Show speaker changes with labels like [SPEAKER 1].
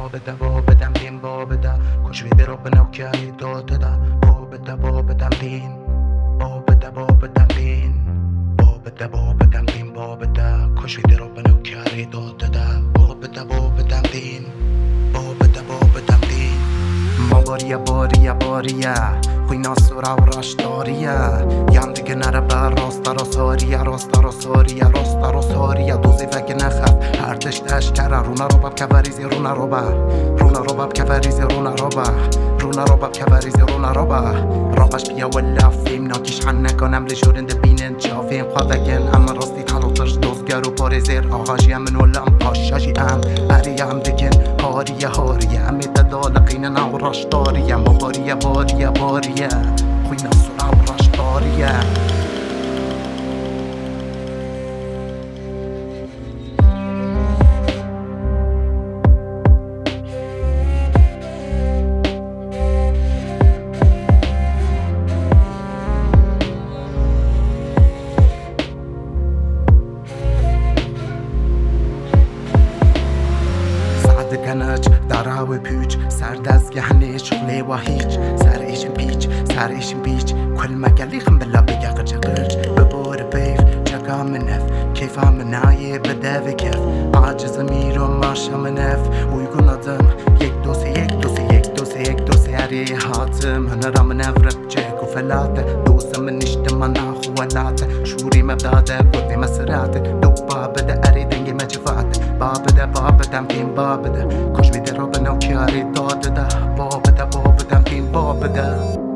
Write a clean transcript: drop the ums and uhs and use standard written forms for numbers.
[SPEAKER 1] بدم بین بده کش ویده رو به نوکری داده ده بدم بین بدم بین بدم بین بده کش ویده رو به نوکری داده ده بدم بین بدم بین ما باریه خوینا سورا و راشداریه یم دیگه نره بر راستا رو ساریه دوزی وگه نخف هر تشتش کرن رونا رو باب کفریزی رونا رو باب کفریزی رونا رو رابش بیا ولا فیم ناکیش حن نکنم لجورن دبینن چافیم خواهدگن اما راستی تلوترش دوزگر و پارزیر آغاجی من ولا ام پاشاجی ام اریم دیگن هاریه امی تدالقین ناو راشداریه ما باریه خوینا سورا و راشداریه کنج دراوی پیچ سر دستگاه شغلی و هیچ سر ایشم پیچ کل مگلی خم بلا بگه قرچ ببور بیف چکا منف کیفا منایی بده و کف عاجز میرو ماشا منف ویگون آدم یک دوسه هری حاتم هنرا منفرق جک و فلاته دوسه من نشتما ناخوالاته شوری مبداده قدی مسراته دو بابده اری دنگی مجفاته بابدم بین بابده کش ویده رو به نوکیاری داده ده بابدم بین بابده